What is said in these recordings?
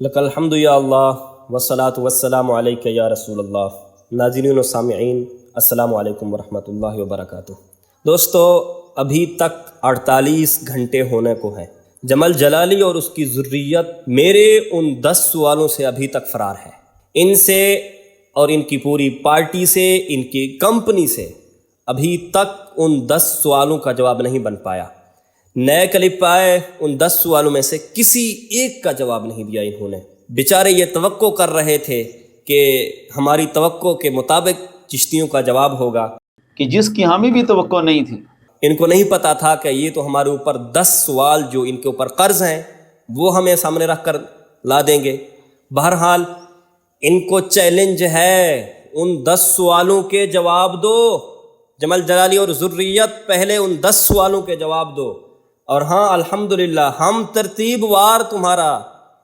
لک الحمد یا اللہ والصلاۃ والسلام علیک یا رسول اللہ۔ ناظرین و سامعین، السلام علیکم ورحمۃ اللہ وبرکاتہ۔ دوستو، ابھی تک 48 گھنٹے ہونے کو ہیں۔ جمل جلالی اور اس کی ذریت میرے ان 10 سوالوں سے ابھی تک فرار ہے۔ ان سے اور ان کی پوری پارٹی سے، ان کی کمپنی سے ابھی تک ان 10 سوالوں کا جواب نہیں بن پایا۔ نئے کلپ آئے، ان 10 سوالوں میں سے کسی ایک کا جواب نہیں دیا انہوں نے۔ بیچارے یہ توقع کر رہے تھے کہ ہماری توقع کے مطابق چشتیوں کا جواب ہوگا، کہ جس کی ہمیں بھی توقع نہیں تھی۔ ان کو نہیں پتا تھا کہ یہ تو ہمارے اوپر 10 سوال جو ان کے اوپر قرض ہیں وہ ہمیں سامنے رکھ کر لا دیں گے۔ بہرحال ان کو چیلنج ہے، ان 10 سوالوں کے جواب دو۔ جمل جلالی اور ذریت، پہلے ان 10 سوالوں کے جواب دو۔ اور ہاں، الحمدللہ ہم ترتیب وار تمہارا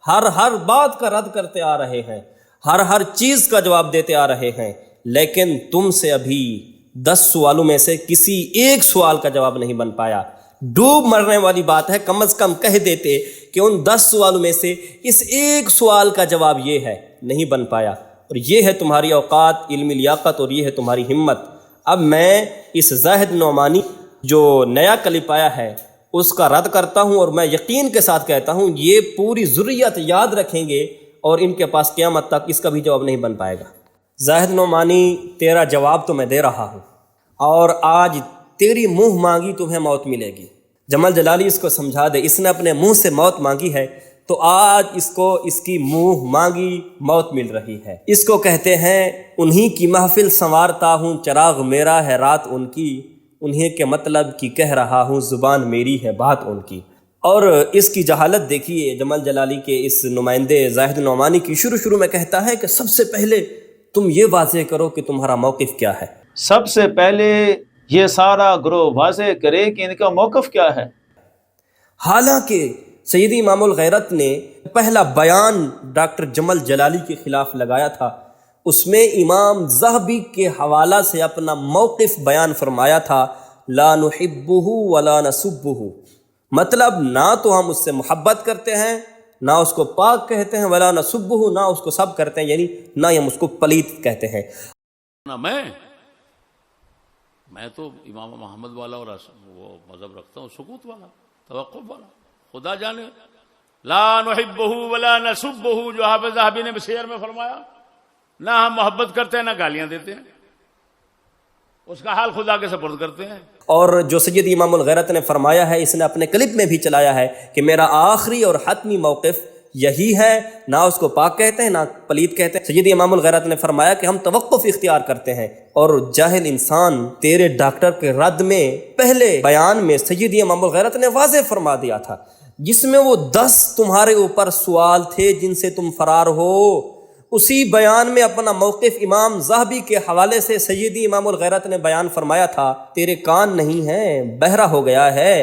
ہر بات کا رد کرتے آ رہے ہیں، ہر چیز کا جواب دیتے آ رہے ہیں، لیکن تم سے ابھی 10 سوالوں میں سے کسی ایک سوال کا جواب نہیں بن پایا۔ ڈوب مرنے والی بات ہے، کم از کم کہہ دیتے کہ ان 10 سوالوں میں سے اس ایک سوال کا جواب یہ ہے، نہیں بن پایا۔ اور یہ ہے تمہاری اوقات، علمی لیاقت، اور یہ ہے تمہاری ہمت۔ اب میں اس زاہد نعمانی جو نیا کلپ آیا ہے اس کا رد کرتا ہوں، اور میں یقین کے ساتھ کہتا ہوں یہ پوری ذریت یاد رکھیں گے اور ان کے پاس قیامت تک اس کا بھی جواب نہیں بن پائے گا۔ زاہد نعمانی، تیرا جواب تو میں دے رہا ہوں، اور آج تیری منہ مانگی تمہیں موت ملے گی۔ جمل جلالی اس کو سمجھا دے، اس نے اپنے منہ سے موت مانگی ہے تو آج اس کو اس کی منہ مانگی موت مل رہی ہے۔ اس کو کہتے ہیں انہی کی محفل سنوارتا ہوں، چراغ میرا ہے رات ان کی، انہیں کے مطلب کی کہہ رہا ہوں، زبان میری ہے بات ان کی۔ اور اس کی جہالت دیکھیے جمل جلالی کے اس نمائندے زاہد نعمانی کی۔ شروع میں کہتا ہے کہ سب سے پہلے تم یہ واضح کرو کہ تمہارا موقف کیا ہے۔ سب سے پہلے یہ سارا گروہ واضح کرے کہ ان کا موقف کیا ہے۔ حالانکہ سیدی امام الغیرت نے پہلا بیان ڈاکٹر جمل جلالی کے خلاف لگایا تھا، اس میں امام ذہبی کے حوالہ سے اپنا موقف بیان فرمایا تھا، لا نحبہ ولا نسبہ، مطلب نہ تو ہم اس سے محبت کرتے ہیں، نہ اس کو پاک کہتے ہیں، ولا نسبہ، نہ اس کو سب کرتے ہیں، یعنی نہ ہم اس کو پلیت کہتے ہیں۔ نہ میں تو امام محمد والا اور وہ مذہب رکھتا ہوں، سکوت والا، توقف والا، خدا جانے، لا نحبہ ولا نسبہ، جو حافظ ذہبی نے سیر میں فرمایا، نہ ہم محبت کرتے ہیں نہ گالیاں دیتے ہیں، اس کا حال خدا کے سپرد کرتے ہیں۔ اور جو سید امام الغیرت نے فرمایا ہے، اس نے اپنے کلپ میں بھی چلایا ہے کہ میرا آخری اور حتمی موقف یہی ہے، نہ اس کو پاک کہتے ہیں نہ پلیت کہتے ہیں۔ سید امام الغیرت نے فرمایا کہ ہم توقف اختیار کرتے ہیں۔ اور جاہل انسان، تیرے ڈاکٹر کے رد میں پہلے بیان میں سید امام الغیرت نے واضح فرما دیا تھا، جس میں وہ 10 تمہارے اوپر سوال تھے جن سے تم فرار ہو، اسی بیان میں اپنا موقف امام ذہبی کے حوالے سے سیدی امام الغیرت نے بیان فرمایا تھا۔ تیرے کان نہیں ہیں، بہرا ہو گیا ہے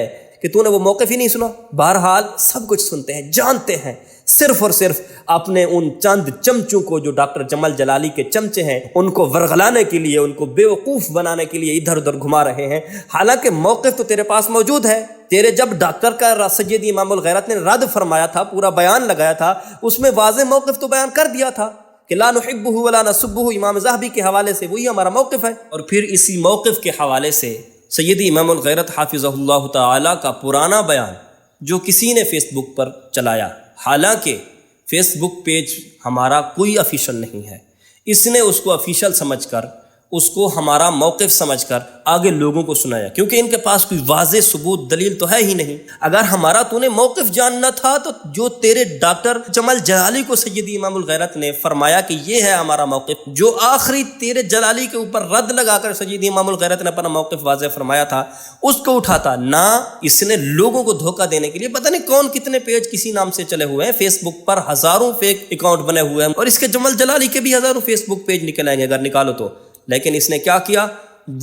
کہ تو نے وہ موقف ہی نہیں سنا۔ بہرحال سب کچھ سنتے ہیں، جانتے ہیں، صرف اور صرف اپنے ان چند چمچوں کو جو ڈاکٹر جمل جلالی کے چمچے ہیں ان کو ورغلانے کے لیے، ان کو بیوقوف بنانے کے لیے ادھر ادھر گھما رہے ہیں۔ حالانکہ موقف تو تیرے پاس موجود ہے۔ تیرے جب ڈاکٹر کا سید امام الغیرت نے رد فرمایا تھا، پورا بیان لگایا تھا، اس میں واضح موقف تو بیان کر دیا تھا کہ لا نحبہ ولا نسبہ، امام ذہبی کے حوالے سے وہی ہمارا موقف ہے۔ اور پھر اسی موقف کے حوالے سے سیدی امام الغیرت حافظہ اللہ تعالی کا پرانا بیان جو کسی نے فیس بک پر چلایا، حالانکہ فیس بک پیج ہمارا کوئی افیشل نہیں ہے، اس نے اس کو افیشل سمجھ کر، اس کو ہمارا موقف سمجھ کر آگے لوگوں کو سنایا، کیونکہ ان کے پاس کوئی واضح ثبوت دلیل تو ہے ہی نہیں۔ اگر ہمارا تو نے موقف جاننا تھا تو جو تیرے ڈاکٹر جمل جلالی کو سیدی امام الغیرت نے فرمایا کہ یہ ہے ہمارا موقف، جو آخری تیرے جلالی کے اوپر رد لگا کر سیدی امام الغیرت نے اپنا موقف واضح فرمایا تھا، اس کو اٹھاتا نہ۔ اس نے لوگوں کو دھوکہ دینے کے لیے پتہ نہیں کون کتنے پیج کسی نام سے چلے ہوئے ہیں، فیس بک پر ہزاروں فیک اکاؤنٹ بنے ہوئے ہیں، اور اس کے جمل جلالی کے بھی ہزاروں فیس بک پیج نکل آئیں گے اگر نکالو تو۔ لیکن اس نے کیا کیا،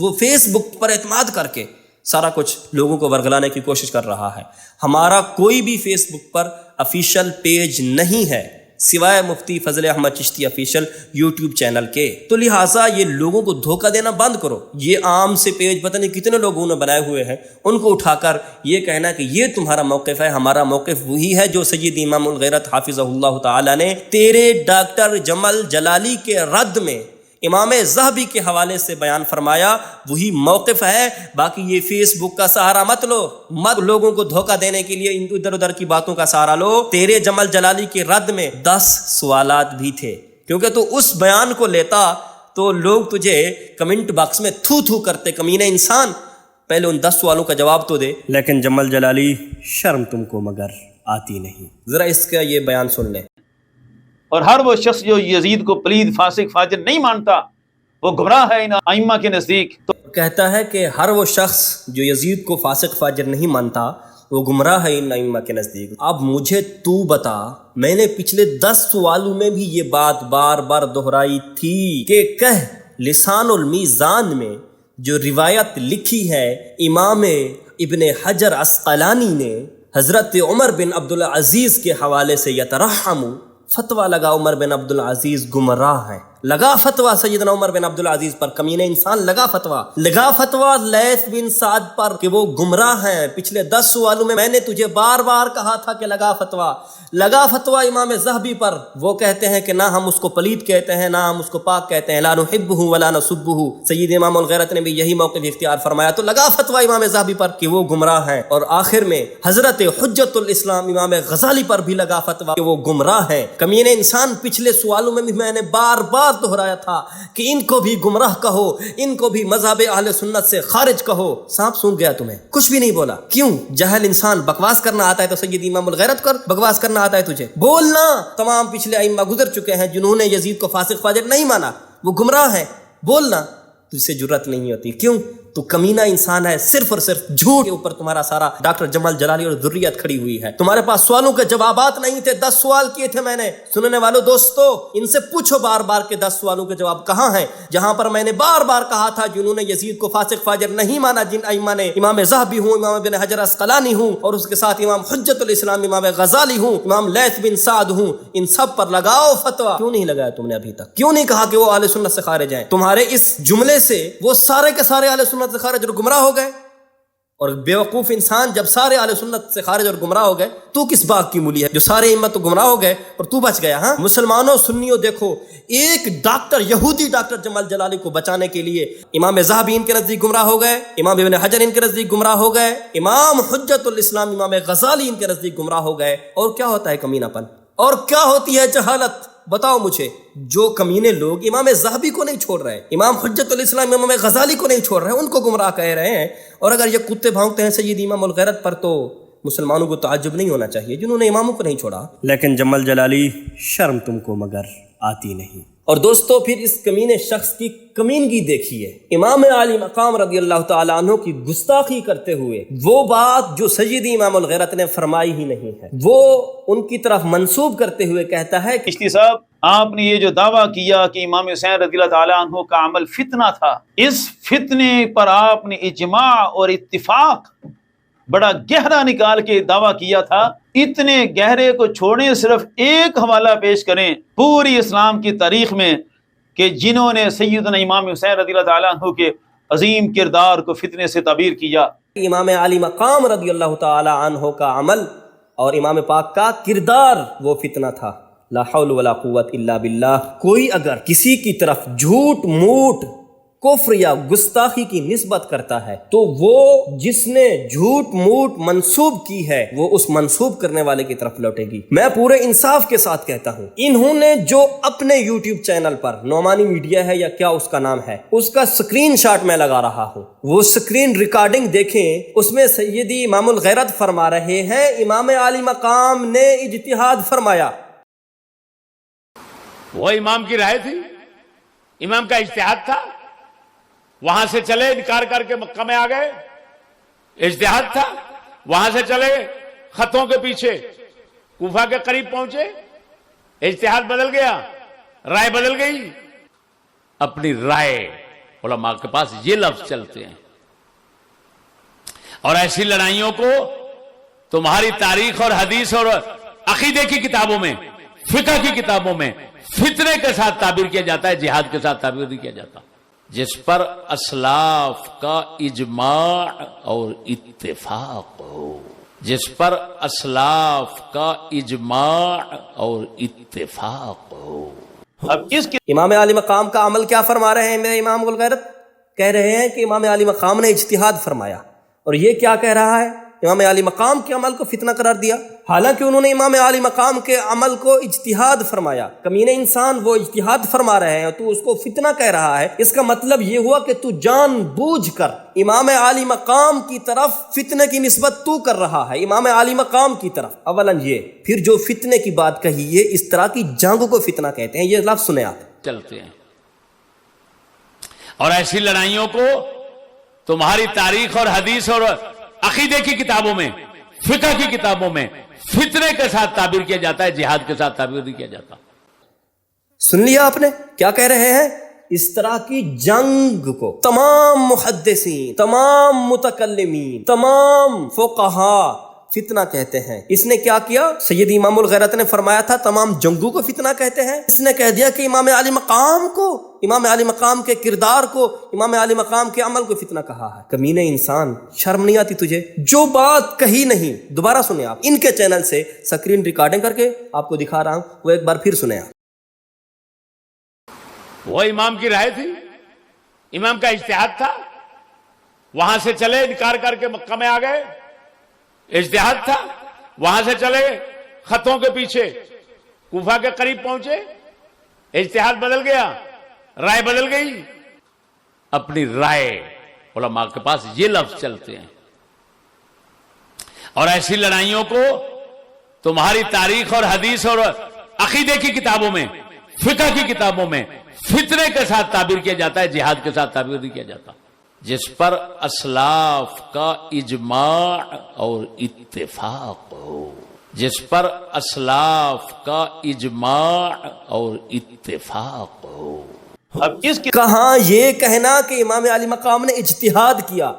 وہ فیس بک پر اعتماد کر کے سارا کچھ لوگوں کو ورگلانے کی کوشش کر رہا ہے۔ ہمارا کوئی بھی فیس بک پر افیشل پیج نہیں ہے، سوائے Mufti Fazal Ahmad Chishti official YouTube channel کے۔ تو لہٰذا یہ لوگوں کو دھوکہ دینا بند کرو۔ یہ عام سے پیج پتہ نہیں کتنے لوگوں نے بنائے ہوئے ہیں، ان کو اٹھا کر یہ کہنا کہ یہ تمہارا موقف ہے، ہمارا موقف وہی ہے جو سید امام الغیرت حافظہ اللہ تعالی نے تیرے ڈاکٹر جمل جلالی کے رد میں امام ذہبی کے حوالے سے بیان فرمایا، وہی موقف ہے۔ باقی یہ فیس بک کا سہارا مت لو، مت لوگوں کو دھوکہ دینے کے لیے ادھر ادھر کی باتوں کا سہارا لو۔ تیرے جمل جلالی کے رد میں 10 سوالات بھی تھے، کیونکہ تو اس بیان کو لیتا تو لوگ تجھے کمنٹ باکس میں تھو تھو کرتے، کمینے انسان، پہلے ان 10 سوالوں کا جواب تو دے۔ لیکن جمل جلالی شرم تم کو مگر آتی نہیں۔ ذرا اس کا یہ بیان سن لیں۔ اور ہر وہ شخص جو یزید کو پلید فاسق فاجر نہیں مانتا وہ گمراہ ہے ان ائمہ کے نزدیک۔ تو کہتا ہے کہ ہر وہ شخص جو یزید کو فاسق فاجر نہیں مانتا وہ گمراہ ہے ان ائمہ کے نزدیک۔ اب مجھے تو بتا، میں نے پچھلے 10 سوالوں میں بھی یہ بات بار بار دہرائی تھی کہ کہہ لسان المیزان میں جو روایت لکھی ہے امام ابن حجر عسقلانی نے حضرت عمر بن عبدالعزیز کے حوالے سے یترحم، فتویٰ لگا عمر بن عبدالعزیز گمراہ ہیں، لگا فتویٰ سیدنا عمر بن عبدالعزیز پر، کمینے انسان، لگا فتویٰ لیث بن سعد پر کہ وہ گمراہ ہیں۔ پچھلے 10 سوالوں میں نے تجھے بار بار کہا تھا کہ لگا فتویٰ امام ذہبی پر، وہ کہتے ہیں کہ نہ ہم اس کو پلید کہتے ہیں، نہ ہم اس کو پاک کہتے ہیں، لا نحبہ ولا نسبہ۔ سید امام الغیرت نے بھی یہی موقف اختیار فرمایا، تو لگا فتویٰ امام ذہبی پر کہ وہ گمراہ ہیں، اور آخر میں حضرت حجت الاسلام امام غزالی پر بھی لگا فتویٰ کہ وہ گمراہ ہیں۔ کمینے انسان، پچھلے سوالوں میں بھی میں نے بار بار دہرایا تھا کہ ان کو بھی گمراہ کہو، ان کو بھی مذہب اہل سنت سے خارج کہو۔ سانپ سونگ گیا تمہیں، کچھ بھی نہیں بولا۔ کیوں؟ جاہل انسان، بکواس کرنا آتا ہے تو سید امام الغیرت کر، بکواس کرنا آتا ہے تجھے، بولنا۔ تمام پچھلے ائمہ گزر چکے ہیں جنہوں نے یزید کو فاسق فاجر نہیں مانا، وہ گمراہ ہیں، بولنا۔ تجھ سے جرت نہیں ہوتی، کیوں؟ تو کمینہ انسان ہے، صرف اور صرف جھوٹ کے اوپر تمہارا سارا ڈاکٹر جمل جلالی اور ذریت کھڑی ہوئی ہے۔ تمہارے پاس سوالوں کے جوابات نہیں تھے، 10 سوال کیے تھے میں نے۔ سننے والوں دوستو، ان سے پوچھو بار بار کہ 10 سوالوں کے جواب کہاں ہیں، جہاں پر میں نے بار بار کہا تھا جنہوں نے یزید کو فاسق فاجر نہیں مانا، جن ائمہ نے، امام ذہبی ہوں، امام ابن حجر عسقلانی ہوں، اور اس کے ساتھ امام حجت الاسلام امام غزالی ہوں، امام لیث بن سعد ہوں، ان سب پر لگاؤ فتویٰ۔ کیوں نہیں لگایا تم نے ابھی تک؟ کیوں نہیں کہا کہ وہ اہل سنت سے خارج ہیں؟ تمہارے اس جملے سے وہ سارے کے سارے اہل سنت سے خارج اور گمراہ ہو گئے۔ اور بیوقوف انسان، جب سارے اہل سنت سے خارج اور گمراہ ہو گئے، تو کس باغ کی مولی ہے جو سارے امت تو گمراہ ہو گئے اور تو بچ گیا؟ ہاں مسلمانوں، سنیوں، دیکھو، ایک ڈاکٹر، یہودی ڈاکٹر جمل جلالی کو بچانے کے لیے امام ذہبی ان کے نزدیک گمراہ ہو گئے، امام ابن حجر ان کے نزدیک گمراہ ہو گئے، امام حجت الاسلام امام غزالی ان کے نزدیک گمراہ ہو گئے۔ اور کیا ہوتا ہے کمینہ پن، اور کیا ہوتی ہے جہالت؟ بتاؤ مجھے۔ جو کمینے لوگ امام ذہبی کو نہیں چھوڑ رہے، امام حجت الاسلام امام غزالی کو نہیں چھوڑ رہے، ان کو گمراہ کہہ رہے ہیں، اور اگر یہ کتے بھونکتے ہیں سید امام الغیرت پر، تو مسلمانوں کو تعجب نہیں ہونا چاہیے جنہوں نے اماموں کو نہیں چھوڑا۔ لیکن جمل جلالی، شرم تم کو مگر آتی نہیں۔ اور دوستو، پھر اس کمینے شخص کی کمینگی دیکھیے، امام عالی مقام رضی اللہ تعالیٰ عنہ کی گستاخی کرتے ہوئے وہ بات جو سید امام الغیرت نے فرمائی ہی نہیں ہے، وہ ان کی طرف منسوب کرتے ہوئے کہتا ہے کہ چشتی صاحب، آپ نے یہ جو دعویٰ کیا کہ امام حسین رضی اللہ تعالیٰ عنہ کا عمل فتنہ تھا، اس فتنے پر آپ نے اجماع اور اتفاق بڑا گہرا نکال کے دعویٰ کیا تھا۔ اتنے گہرے کو چھوڑیں، صرف ایک حوالہ پیش کریں پوری اسلام کی تاریخ میں کہ جنہوں نے سیدنا امام حسین رضی اللہ تعالیٰ عنہ کے عظیم کردار کو فتنے سے تعبیر کیا۔ امام عالی مقام رضی اللہ تعالی عنہ کا عمل اور امام پاک کا کردار وہ فتنہ تھا۔ لا حول ولا قوت الا باللہ۔ کوئی اگر کسی کی طرف جھوٹ، موٹ، کفر یا گستاخی کی نسبت کرتا ہے تو وہ جس نے جھوٹ موٹ منسوب کی ہے وہ اس منسوب کرنے والے کی طرف لوٹے گی۔ میں پورے انصاف کے ساتھ کہتا ہوں، انہوں نے جو اپنے یوٹیوب چینل پر نعمانی میڈیا ہے یا کیا اس کا نام ہے، اس کا سکرین شاٹ میں لگا رہا ہوں، وہ سکرین ریکارڈنگ دیکھیں، اس میں سیدی امام الغیرت فرما رہے ہیں امام عالی مقام نے اجتہاد فرمایا۔ وہ امام کی رائے تھی، امام کا اجتہاد تھا، وہاں سے چلے انکار کر کے مکہ میں آ گئے، اجتہاد تھا، وہاں سے چلے خطوں کے پیچھے کوفہ کے قریب پہنچے، اجتہاد بدل گیا، رائے بدل گئی۔ اپنی رائے، علماء کے پاس یہ لفظ چلتے ہیں، اور ایسی لڑائیوں کو تمہاری تاریخ اور حدیث اور عقیدے کی کتابوں میں فقہ کی کتابوں میں فتنے کے ساتھ تعبیر کیا جاتا ہے، جہاد کے ساتھ تعبیر نہیں کیا جاتا، جس پر اسلاف کا اجماع اور اتفاق ہو، جس پر اسلاف کا اجماع اور اتفاق ہو۔ اب اس کے امام علی مقام کا عمل کیا فرما رہے ہیں میرے امام الغیرت؟ کہہ رہے ہیں کہ امام علی مقام نے اجتہاد فرمایا، اور یہ کیا کہہ رہا ہے؟ امام علی مقام کے عمل کو فتنہ قرار دیا، حالانکہ انہوں نے امام علی مقام کے عمل کو اجتہاد فرمایا۔ کمینے انسان، وہ اجتہاد فرما رہے ہیں، تو اس کو فتنہ کہہ رہا ہے۔ اس کا مطلب یہ ہوا کہ تو جان بوجھ کر امام علی مقام کی طرف فتنے کی نسبت تو کر رہا ہے، امام علی مقام کی طرف۔ اولاً یہ، پھر جو فتنے کی بات کہی، یہ اس طرح کی جنگ کو فتنہ کہتے ہیں، یہ لفظ سنیں آپ۔ چلتے ہیں، اور ایسی لڑائیوں کو تمہاری تاریخ اور حدیث اور عقیدے کی کتابوں میں، فقہ کی کتابوں میں فتنے کے ساتھ تعبیر کیا جاتا ہے، جہاد کے ساتھ تعبیر نہیں کیا جاتا۔ سن لیا آپ نے کیا کہہ رہے ہیں؟ اس طرح کی جنگ کو تمام محدثین، تمام متکلمین، تمام فقہاء فتنہ کہتے ہیں۔ اس نے کیا کیا؟ سید امام الغیرت نے فرمایا تھا تمام جنگوں کو فتنہ کہتے ہیں۔ اس نے کہہ دیا کہ امام علی مقام کو، امام علی مقام کے کردار کو، امام علی مقام کے عمل کو فتنہ کہا ہے۔ کمینے انسان، شرم نہیں آتی تجھے؟ جو بات کہی نہیں، دوبارہ سنیں آپ، ان کے چینل سے سکرین ریکارڈنگ کر کے آپ کو دکھا رہا ہوں، وہ ایک بار پھر سنیں آپ۔ وہ امام کی رائے تھی، امام کا اجتہاد تھا، وہاں سے چلے انکار کر کے مکہ میں آ گئے، اجتہاد تھا، وہاں سے چلے خطوں کے پیچھے کوفہ کے قریب پہنچے، اجتہاد بدل گیا، رائے بدل گئی، اپنی رائے علماء کے پاس یہ لفظ چلتے ہیں۔ اور ایسی لڑائیوں کو تمہاری تاریخ اور حدیث اور عقیدے کی کتابوں میں، فقہ کی کتابوں میں فتنے کے ساتھ تعبیر کیا جاتا ہے، جہاد کے ساتھ تعبیر نہیں کیا جاتا، جس پر اسلاف کا اجماع اور اتفاق ہو، جس پر اسلاف کا اجماع اور اتفاق ہو۔ اب اس کے کہاں یہ کہنا کہ امام علی مقام نے اجتہاد کیا،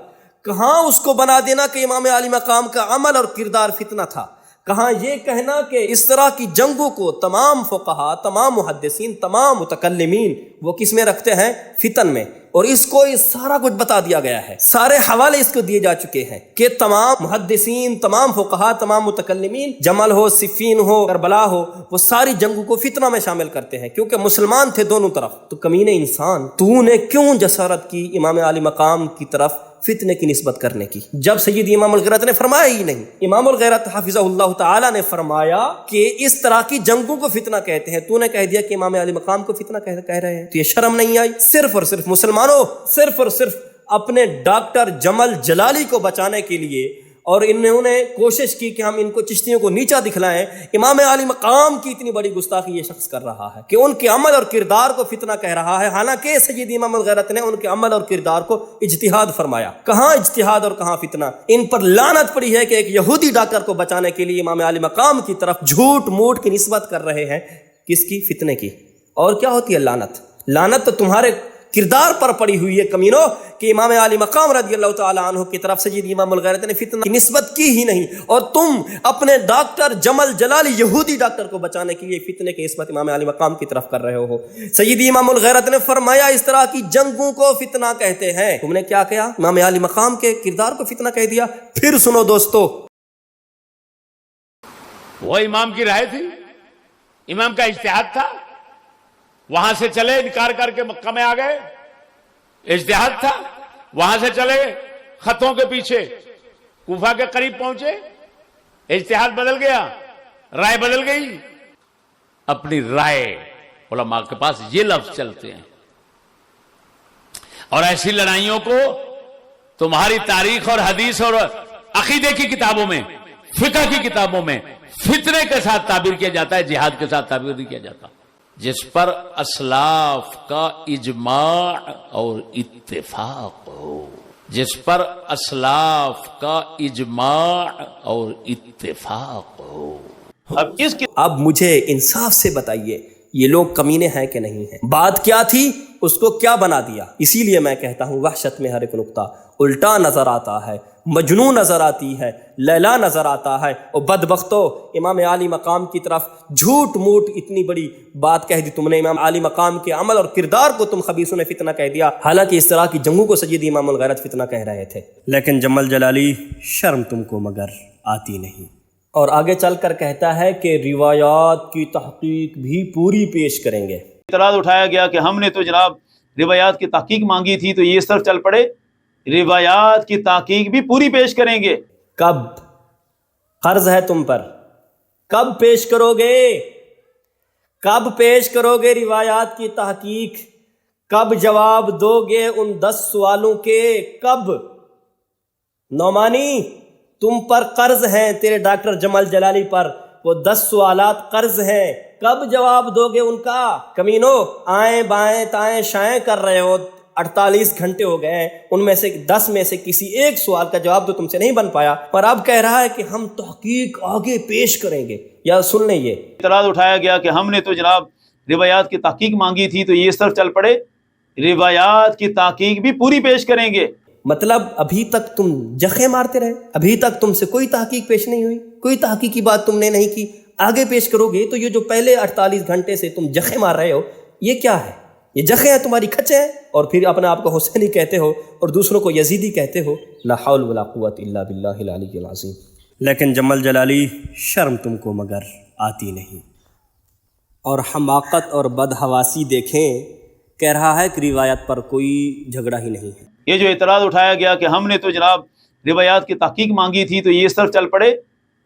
کہاں اس کو بنا دینا کہ امام علی مقام کا عمل اور کردار فتنہ تھا، کہاں یہ کہنا کہ اس طرح کی جنگوں کو تمام فقہاء، تمام محدثین، تمام متکلمین وہ کس میں رکھتے ہیں؟ فتن میں۔ اور اس کو یہ سارا کچھ بتا دیا گیا ہے، سارے حوالے اس کو دیے جا چکے ہیں کہ تمام محدثین، تمام فقہاء، تمام متکلمین، جمل ہو، صفین ہو، کربلا ہو، وہ ساری جنگوں کو فتنہ میں شامل کرتے ہیں، کیونکہ مسلمان تھے دونوں طرف۔ تو کمینے انسان، تو نے کیوں جسارت کی امام علی مقام کی طرف فتنے کی نسبت کرنے کی، جب سید امام الغیرت نے فرمایا ہی نہیں؟ امام الغیرت حفظہ اللہ تعالی نے فرمایا کہ اس طرح کی جنگوں کو فتنہ کہتے ہیں، تو نے کہہ دیا کہ امام علی مقام کو فتنہ کہہ رہے ہیں، تو یہ شرم نہیں آئی؟ صرف اور صرف مسلمانوں، صرف اور صرف اپنے ڈاکٹر جمل جلالی کو بچانے کے لیے، اور انہوں نے کوشش کی کہ ہم ان کو چشتیوں کو نیچا دکھلائیں، امام علی مقام کی اتنی بڑی گستاخی یہ شخص کر رہا ہے کہ ان کے عمل اور کردار کو فتنہ کہہ رہا ہے، حالانکہ سید امام الغیرت نے ان کے عمل اور کردار کو اجتہاد فرمایا۔ کہاں اجتہاد اور کہاں فتنہ؟ ان پر لعنت پڑی ہے کہ ایک یہودی ڈاکٹر کو بچانے کے لیے امام علی مقام کی طرف جھوٹ موٹ کی نسبت کر رہے ہیں۔ کس کی؟ فتنے کی۔ اور کیا ہوتی ہے لعنت؟ لعنت تو تمہارے کردار پر پڑی ہوئی ہے کمینوں، کہ امام علی مقام رضی اللہ تعالیٰ عنہ کی طرف سید امام الغیرت نے فتنہ کی نسبت کی ہی نہیں، اور تم اپنے ڈاکٹر جمل جلالی یہودی ڈاکٹر کو بچانے کے لیے فتنے کی نسبت امام علی مقام کی طرف کر رہے ہو۔ سید امام الغیرت نے فرمایا اس طرح کی جنگوں کو فتنہ کہتے ہیں، تم نے کیا کیا؟ امام علی مقام کے کردار کو فتنہ کہہ دیا۔ پھر سنو دوستو، وہ امام کی رائے تھی، امام کا اجتہاد تھا، وہاں سے چلے انکار کر کے مکہ میں آ گئے، اجتہاد تھا، وہاں سے چلے خطوں کے پیچھے کوفہ کے قریب پہنچے، اجتہاد بدل گیا، رائے بدل گئی، اپنی رائے علماء کے پاس یہ لفظ چلتے ہیں۔ اور ایسی لڑائیوں کو تمہاری تاریخ اور حدیث اور عقیدے کی کتابوں میں، فقہ کی کتابوں میں فتنے کے ساتھ تعبیر کیا جاتا ہے، جہاد کے ساتھ تعبیر نہیں کیا جاتا، جس پر اسلاف کا اجماع اور اتفاق ہو، جس پر اسلاف کا اجماع اور اتفاق ہو۔ اب اس کے اب مجھے انصاف سے بتائیے یہ لوگ کمینے ہیں کہ نہیں ہیں؟ بات کیا تھی، اس کو کیا بنا دیا؟ اسی لیے میں کہتا ہوں وحشت میں ہر ایک نقطہ الٹا نظر آتا ہے، مجنون نظر آتی ہے، لیلا نظر آتا ہے، اور بدبختو امام عالی مقام کی طرف جھوٹ موٹ اتنی بڑی بات کہہ دی تم نے، امام عالی مقام کے عمل اور کردار کو تم خبیثوں نے فتنہ کہہ دیا، حالانکہ اس طرح کی جنگوں کو سیدی امام الغیرت فتنہ کہہ رہے تھے۔ لیکن جمل جلالی شرم تم کو مگر آتی نہیں، اور آگے چل کر کہتا ہے کہ روایات کی تحقیق بھی پوری پیش کریں گے۔ اعتراض اٹھایا گیا کہ ہم نے تو جناب روایات کی تحقیق مانگی تھی، تو یہ اس طرف چل پڑے روایات کی تحقیق بھی پوری پیش کریں گے۔ کب؟ قرض ہے تم پر، کب پیش کرو گے؟ کب پیش کرو گے روایات کی تحقیق؟ کب جواب دو گے ان 10 سوالوں کے؟ کب؟ نعمانی تم پر قرض ہیں، تیرے ڈاکٹر جمل جلالی پر وہ 10 سوالات قرض ہیں، کب جواب دو گے ان کا؟ کمینو آئیں بائیں تائیں شائیں کر رہے ہو، 48 گھنٹے ہو گئے ہیں، ان میں سے 10 میں سے کسی ایک سوال کا جواب تو تم سے نہیں بن پایا، پر اب کہہ رہا ہے کہ ہم تحقیق آگے پیش کریں گے۔ یا سن لیں یہ اعتراض اٹھایا گیا کہ ہم نے تو جناب روایات کی تحقیق مانگی تھی، تو یہ اس طرف چل پڑے روایات کی تحقیق بھی پوری پیش کریں گے۔ مطلب ابھی تک تم جخے مارتے رہے، ابھی تک تم سے کوئی تحقیق پیش نہیں ہوئی، کوئی تحقیقی بات تم نے نہیں کی، آگے پیش کرو گے تو یہ جو پہلے 48 گھنٹے سے تم جخے مار رہے ہو یہ کیا ہے؟ یہ جخے ہیں تمہاری کھچے ہیں، اور پھر اپنے آپ کو حسینی کہتے ہو اور دوسروں کو یزیدی کہتے ہو۔ لا حول ولا قوت الا باللہ العلی العظیم۔ لیکن جمل جلالی شرم تم کو مگر آتی نہیں، اور حماقت اور بدحواسی دیکھیں، کہہ رہا ہے کہ روایت پر کوئی جھگڑا ہی نہیں ہے۔ یہ جو اعتراض اٹھایا گیا کہ ہم نے تو جناب روایات کی تحقیق مانگی تھی، تو یہ اس طرف چل پڑے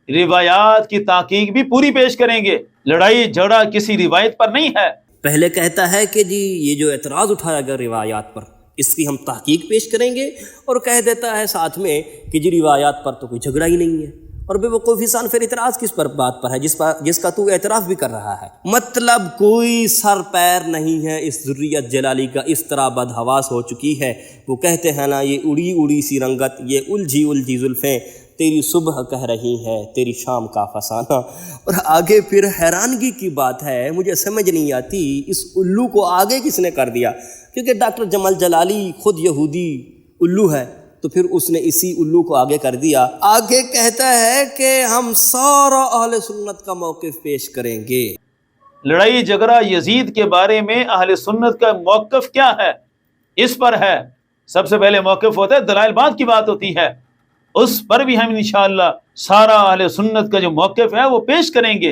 روایات کی تحقیق بھی پوری پیش کریں گے، لڑائی جھگڑا کسی روایت پر نہیں ہے۔ پہلے کہتا ہے کہ جی یہ جو اعتراض اٹھایا گیا روایات پر اس کی ہم تحقیق پیش کریں گے، اور کہہ دیتا ہے ساتھ میں کہ جی روایات پر تو کوئی جھگڑا ہی نہیں ہے، اور بے وقوف انسان پھر اعتراض کس پر بات پر ہے جس کا تو اعتراف بھی کر رہا ہے۔ مطلب کوئی سر پیر نہیں ہے اس ذریت جلالی کا، اس طرح بدحواس ہو چکی ہے۔ وہ کہتے ہیں نا یہ اڑی اڑی سی رنگت، یہ الجھی الجھی زلفیں، تیری صبح کہہ رہی ہے تیری شام کا فسانہ۔ اور آگے پھر حیرانگی کی بات ہے، مجھے سمجھ نہیں آتی اس الو کو آگے کس نے کر دیا، کیونکہ ڈاکٹر جمل جلالی خود یہودی الو ہے، تو پھر اس نے اسی الو کو آگے کر دیا۔ آگے کہتا ہے کہ ہم سارا اہل سنت کا موقف پیش کریں گے۔ لڑائی جھگڑا یزید کے بارے میں اہل سنت کا موقف کیا ہے، اس پر ہے سب سے پہلے موقف ہوتا ہے، دلائل بات کی بات ہوتی ہے، اس پر بھی ہم انشاءاللہ سارا اہل سنت کا جو موقف ہے وہ پیش کریں گے۔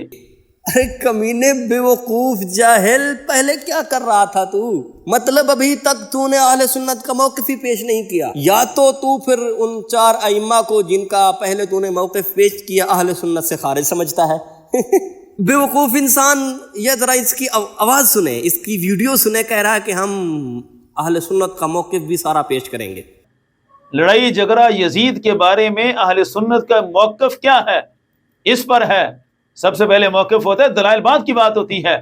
ارے کمینے بے وقوف جاہل، پہلے کیا کر رہا تھا تو؟ مطلب ابھی تک تو نے اہل سنت کا موقف ہی پیش نہیں کیا، یا تو پھر ان 4 ائمہ کو جن کا پہلے تو نے موقف پیش کیا اہل سنت سے خارج سمجھتا ہے۔ بے وقوف انسان، یہ ذرا اس کی آواز سنیں، اس کی ویڈیو سنیں، کہہ رہا ہے کہ ہم اہل سنت کا موقف بھی سارا پیش کریں گے۔ لڑائی جھگڑا یزید کے بارے میں اہل سنت کا موقف کیا ہے، اس پر ہے سب سے پہلے موقف ہوتا ہے، دلائل بات کی بات ہوتی ہے،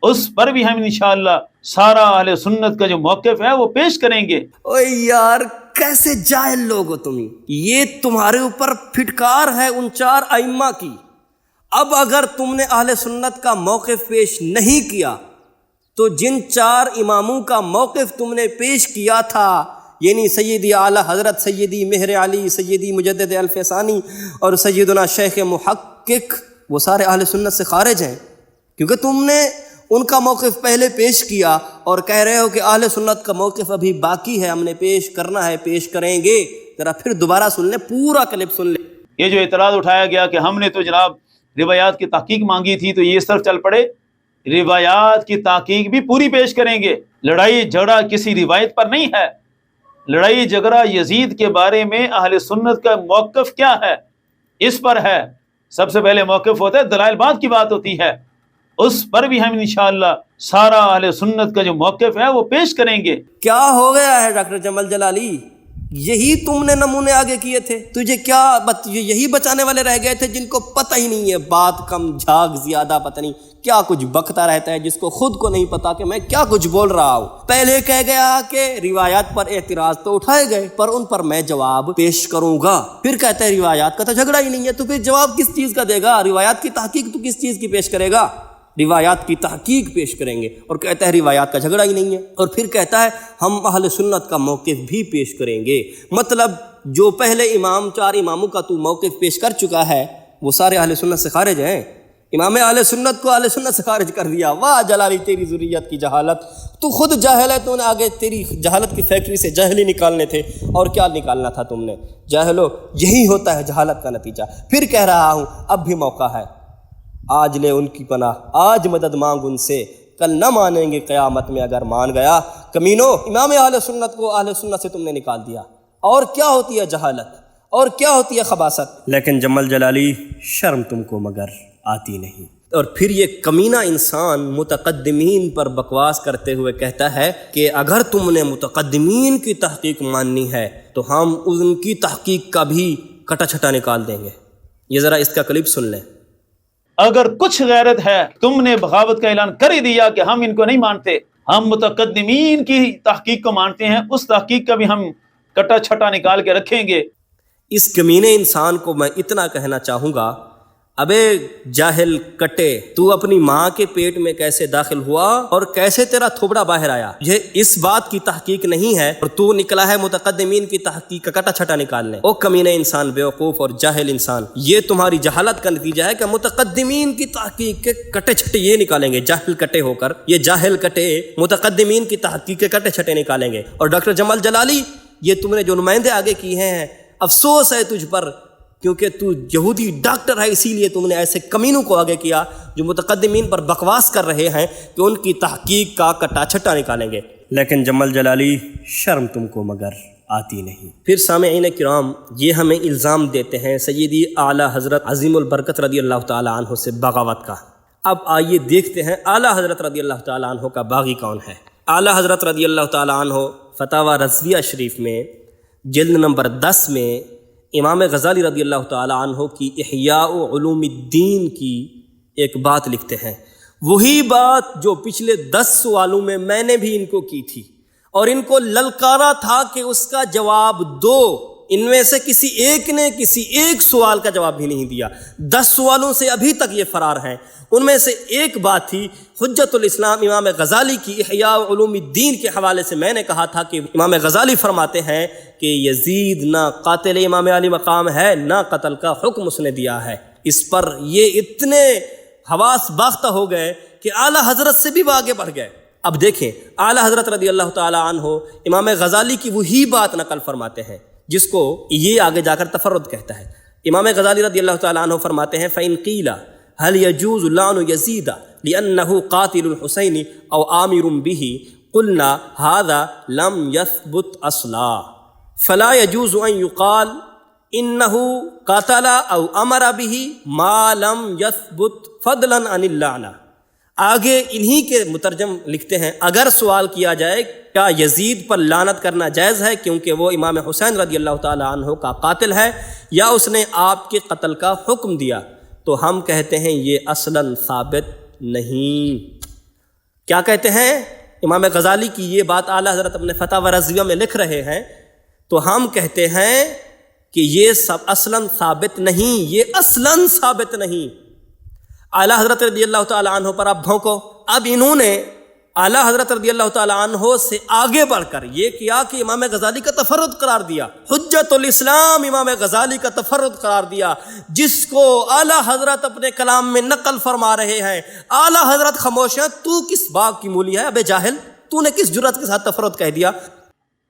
اس پر بھی ہم انشاءاللہ سارا اہل سنت کا جو موقف ہے وہ پیش کریں گے۔ اوے یار کیسے جاہل لوگ ہو تم، یہ تمہارے اوپر پھٹکار ہے ان 4 ائمہ کی۔ اب اگر تم نے اہل سنت کا موقف پیش نہیں کیا تو جن 4 اماموں کا موقف تم نے پیش کیا تھا، یعنی سیدی اعلی حضرت سیدی مہر علی، سیدی مجدد الفسانی اور سیدنا شیخ محقق، وہ سارے اہل سنت سے خارج ہیں، کیونکہ تم نے ان کا موقف پہلے پیش کیا اور کہہ رہے ہو کہ اہل سنت کا موقف ابھی باقی ہے، ہم نے پیش کرنا ہے، پیش کریں گے۔ ذرا پھر دوبارہ سن لیں، پورا کلپ سن لیں۔ یہ جو اعتراض اٹھایا گیا کہ ہم نے تو جناب روایات کی تحقیق مانگی تھی، تو یہ اس طرف چل پڑے روایات کی تحقیق بھی پوری پیش کریں گے، لڑائی جھگڑا کسی روایت پر نہیں ہے۔ لڑائی جھگڑا یزید کے بارے میں اہل سنت کا موقف کیا ہے، اس پر ہے سب سے پہلے موقف ہوتا ہے، دلائل بات کی بات ہوتی ہے، اس پر بھی ہم انشاءاللہ سارا اہل سنت کا جو موقف ہے وہ پیش کریں گے۔ کیا ہو گیا ہے ڈاکٹر جمل جلالی؟ یہی تم نے نمونے آگے کیے تھے، تجھے کیا یہی بچانے والے رہ گئے تھے جن کو پتہ ہی نہیں ہے، بات کم جھاگ زیادہ، پتہ نہیں کیا کچھ بکتا رہتا ہے جس کو خود کو نہیں پتا کہ میں کیا کچھ بول رہا ہوں۔ پہلے کہہ گیا کہ روایات پر اعتراض تو اٹھائے گئے پر ان پر میں جواب پیش کروں گا، پھر کہتا ہے روایات کا تو جھگڑا ہی نہیں ہے، تو پھر جواب کس چیز کا دے گا؟ روایات کی تحقیق تو کس چیز کی پیش کرے گا؟ روایات کی تحقیق پیش کریں گے، اور کہتا ہے روایات کا جھگڑا ہی نہیں ہے، اور پھر کہتا ہے ہم اہل سنت کا موقف بھی پیش کریں گے۔ مطلب جو پہلے امام 4 اماموں کا تو موقف پیش کر چکا ہے وہ سارے اہل سنت سے خارج ہیں۔ امام اہل سنت کو اہل سنت سے خارج کر دیا۔ واہ جلالی تیری ذریت کی جہالت، تو خود جاہل ہے، تو نے آگے تیری جہالت کی فیکٹری سے جاہل ہی نکالنے تھے، اور کیا نکالنا تھا تم نے؟ جاہلو، یہی ہوتا ہے جہالت کا نتیجہ۔ پھر کہہ رہا ہوں اب بھی موقع ہے، آج لے ان کی پناہ، آج مدد مانگ ان سے، کل نہ مانیں گے قیامت میں اگر مان گیا۔ کمینو، امام اہل سنت کو اہل سنت سے تم نے نکال دیا، اور کیا ہوتی ہے جہالت، اور کیا ہوتی ہے خباثت؟ لیکن جمل جلالی، شرم تم کو مگر آتی نہیں۔ اور پھر یہ کمینہ انسان متقدمین پر بکواس کرتے ہوئے کہتا ہے کہ اگر تم نے متقدمین کی تحقیق ماننی ہے تو ہم ان کی تحقیق کا بھی کٹا چھٹا نکال دیں گے۔ یہ ذرا اس کا کلپ سن لیں۔ اگر کچھ غیرت ہے، تم نے بغاوت کا اعلان کر ہی دیا کہ ہم ان کو نہیں مانتے، ہم متقدمین کی تحقیق کو مانتے ہیں، اس تحقیق کا بھی ہم کٹا چھٹا نکال کے رکھیں گے۔ اس کمینے انسان کو میں اتنا کہنا چاہوں گا، ابے جاہل کٹے، تو اپنی ماں کے پیٹ میں کیسے داخل ہوا اور کیسے تیرا تھوبڑا باہر آیا؟ یہ اس بات کی تحقیق نہیں ہے، اور تو نکلا ہے متقدمین کی تحقیق کا کٹا چھٹا نکالنے۔ او کمینے انسان، بیوقوف اور جاہل انسان، یہ تمہاری جہالت کا نتیجہ ہے کہ متقدمین کی تحقیق کے کٹے چھٹے یہ نکالیں گے، جاہل کٹے ہو کر یہ جاہل کٹے متقدمین کی تحقیق کے کٹے چھٹے نکالیں گے۔ اور ڈاکٹر جمال جلالی، یہ تم نے جو نمائندے آگے کیے ہیں، افسوس ہے تجھ پر، کیونکہ تو یہودی ڈاکٹر ہے، اسی لیے تم نے ایسے کمینوں کو آگے کیا جو متقدمین پر بکواس کر رہے ہیں کہ ان کی تحقیق کا کٹا چھٹا نکالیں گے۔ لیکن جمل جلالی، شرم تم کو مگر آتی نہیں۔ پھر سامعین کرام، یہ ہمیں الزام دیتے ہیں سیدی اعلیٰ حضرت عظیم البرکت رضی اللہ تعالیٰ عنہ سے بغاوت کا۔ اب آئیے دیکھتے ہیں اعلیٰ حضرت رضی اللہ تعالیٰ عنہ کا باغی کون ہے۔ اعلیٰ حضرت رضی اللہ تعالیٰ عنہ فتاوی رضویہ شریف میں جلد نمبر 10 میں امام غزالی رضی اللہ تعالیٰ عنہ کی احیاء علوم الدین کی ایک بات لکھتے ہیں، وہی بات جو پچھلے 10 سوالوں میں نے بھی ان کو کی تھی، اور ان کو للکارا تھا کہ اس کا جواب دو۔ ان میں سے کسی ایک نے کسی ایک سوال کا جواب بھی نہیں دیا۔ 10 سوالوں سے ابھی تک یہ فرار ہیں۔ ان میں سے ایک بات تھی حجت الاسلام امام غزالی کی احیاء علوم الدین کے حوالے سے میں نے کہا تھا کہ امام غزالی فرماتے ہیں کہ یزید نہ قاتل امام علی مقام ہے، نہ قتل کا حکم اس نے دیا ہے۔ اس پر یہ اتنے حواس باختہ ہو گئے کہ اعلیٰ حضرت سے بھی آگے بڑھ گئے۔ اب دیکھیں، اعلیٰ حضرت رضی اللہ تعالیٰ عنہ امام غزالی کی وہی بات نقل فرماتے ہیں جس کو یہ آگے جا کر تفرد کہتا ہے۔ امام غزالی رضی اللہ تعالیٰ عنہ فرماتے ہیں فَإِن قِيلَ هل يجوز لعن يزيد لأنه قاتل الحسين أو آمر به قلنا هذا لم يثبت أصلا فلا يجوز أن يقال إنه قاتل أو أمر به ما لم يثبت فضلا عن اللعنة۔ آگے انہی کے مترجم لکھتے ہیں، اگر سوال کیا جائے کیا یزید پر لعنت کرنا جائز ہے کیونکہ وہ امام حسین رضی اللہ تعالیٰ عنہ کا قاتل ہے یا اس نے آپ کے قتل کا حکم دیا، تو ہم کہتے ہیں یہ اصلاً ثابت نہیں۔ کیا کہتے ہیں؟ امام غزالی کی یہ بات اعلیٰ حضرت اپنے فتاوی رضویہ میں لکھ رہے ہیں، تو ہم کہتے ہیں کہ یہ سب اصلاً ثابت نہیں، یہ اصلاً ثابت نہیں۔ اعلیٰ حضرت رضی اللہ تعالیٰ عنہ پر اب بھونکو۔ اب انہوں نے اعلیٰ حضرت رضی اللہ تعالیٰ عنہ سے آگے بڑھ کر یہ کیا کہ امام غزالی کا تفرد قرار دیا، حجت الاسلام امام غزالی کا تفرد قرار دیا، جس کو اعلیٰ حضرت اپنے کلام میں نقل فرما رہے ہیں۔ اعلیٰ حضرت خاموش ہے، تو کس باغ کی مولی ہے ابے جاہل؟ تو نے کس جرأت کے ساتھ تفرد کہہ دیا؟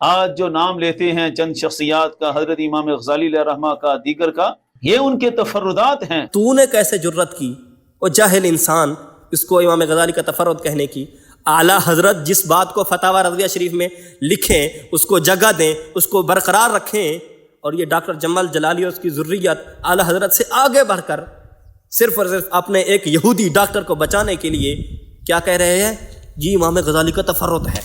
آج جو نام لیتے ہیں چند شخصیات کا، حضرت امام غزالی علیہ رحمہ کا، دیگر کا، یہ ان کے تفردات ہیں۔ تو نے کیسے جرأت کی وہ جاہل انسان اس کو امام غزالی کا تفرد کہنے کی؟ اعلیٰ حضرت جس بات کو فتاوی رضویہ شریف میں لکھیں، اس کو جگہ دیں، اس کو برقرار رکھیں، اور یہ ڈاکٹر جمال جلالی اور اس کی ذریت اعلیٰ حضرت سے آگے بڑھ کر صرف اور صرف اپنے ایک یہودی ڈاکٹر کو بچانے کے لیے کیا کہہ رہے ہیں؟ جی امام غزالی کا تفرد ہے۔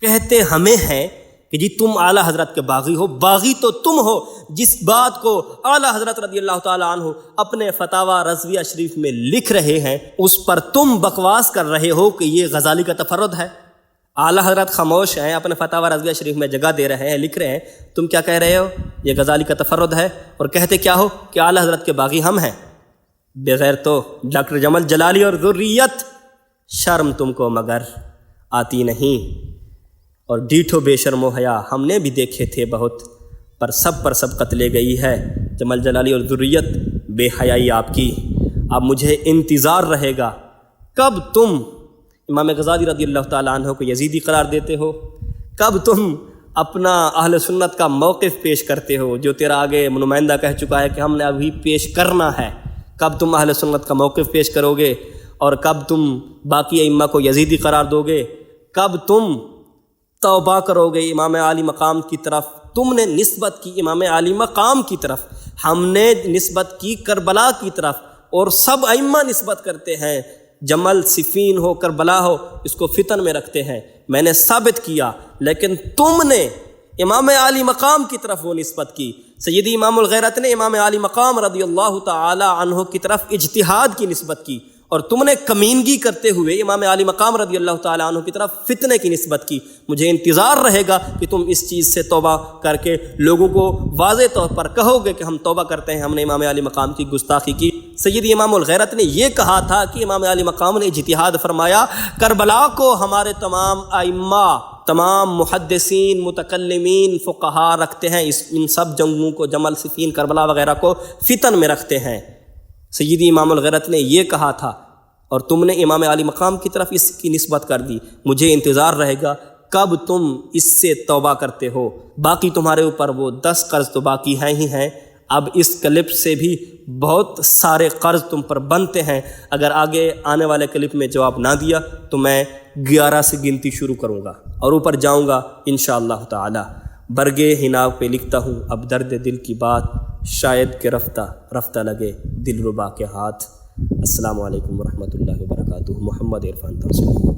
کہتے ہمیں ہیں کہ جی تم اعلیٰ حضرت کے باغی ہو، باغی تو تم ہو جس بات کو اعلیٰ حضرت رضی اللہ تعالیٰ عنہ اپنے فتاوی رضویہ شریف میں لکھ رہے ہیں، اس پر تم بکواس کر رہے ہو کہ یہ غزالی کا تفرد ہے۔ اعلیٰ حضرت خاموش ہیں، اپنے فتاوی رضویہ شریف میں جگہ دے رہے ہیں، لکھ رہے ہیں، تم کیا کہہ رہے ہو؟ یہ غزالی کا تفرد ہے، اور کہتے کیا ہو کہ اعلیٰ حضرت کے باغی ہم ہیں۔ بغیر تو ڈاکٹر جمل جلالی اور ذریت شرم تم کو مگر آتی نہیں، اور ڈیٹھو بے شرم و حیا ہم نے بھی دیکھے تھے بہت، پر سب لے گئی ہے جمل جلالی اور ذریت بے حیائی آپ کی۔ اب مجھے انتظار رہے گا کب تم امام غزالی رضی اللہ تعالیٰ عنہ کو یزیدی قرار دیتے ہو، کب تم اپنا اہل سنت کا موقف پیش کرتے ہو جو تیرا آگے نمائندہ کہہ چکا ہے کہ ہم نے ابھی پیش کرنا ہے، کب تم اہل سنت کا موقف پیش کرو گے، اور کب تم باقی ائمہ کو یزیدی قرار دو گے، کب تم توبہ کرو گے امام عالی مقام کی طرف۔ تم نے نسبت کی امام عالی مقام کی طرف، ہم نے نسبت کی کربلا کی طرف، اور سب ائمہ نسبت کرتے ہیں، جمل صفین ہو کربلا ہو اس کو فتن میں رکھتے ہیں، میں نے ثابت کیا، لیکن تم نے امام عالی مقام کی طرف وہ نسبت کی۔ سیدی امام الغیرت نے امام عالی مقام رضی اللہ تعالی عنہ کی طرف اجتہاد کی نسبت کی، اور تم نے کمینگی کرتے ہوئے امام عالی مقام رضی اللہ تعالیٰ عنہ کی طرف فتنے کی نسبت کی۔ مجھے انتظار رہے گا کہ تم اس چیز سے توبہ کر کے لوگوں کو واضح طور پر کہو گے کہ ہم توبہ کرتے ہیں، ہم نے امام علی مقام کی گستاخی کی۔ سیدی امام الغیرت نے یہ کہا تھا کہ امام علی مقام نے اجتہاد فرمایا، کربلا کو ہمارے تمام ائمہ، تمام محدثین، متکلمین، فقہا رکھتے ہیں، ان سب جنگوں کو، جمل صفین کربلا وغیرہ کو فتن میں رکھتے ہیں۔ سیدی امام الغیرت نے یہ کہا تھا، اور تم نے امام علی مقام کی طرف اس کی نسبت کر دی۔ مجھے انتظار رہے گا کب تم اس سے توبہ کرتے ہو۔ باقی تمہارے اوپر وہ 10 قرض تو باقی ہیں ہی ہیں، اب اس کلپ سے بھی بہت سارے قرض تم پر بنتے ہیں۔ اگر آگے آنے والے کلپ میں جواب نہ دیا تو میں 11 سے گنتی شروع کروں گا اور اوپر جاؤں گا انشاءاللہ تعالی۔ برگے حناو پہ لکھتا ہوں اب درد دل کی بات، شاید کہ رفتہ لگے دل ربا کے ہاتھ۔ السلام علیکم ورحمۃ اللہ وبرکاتہ۔ محمد عرفان ترسوی۔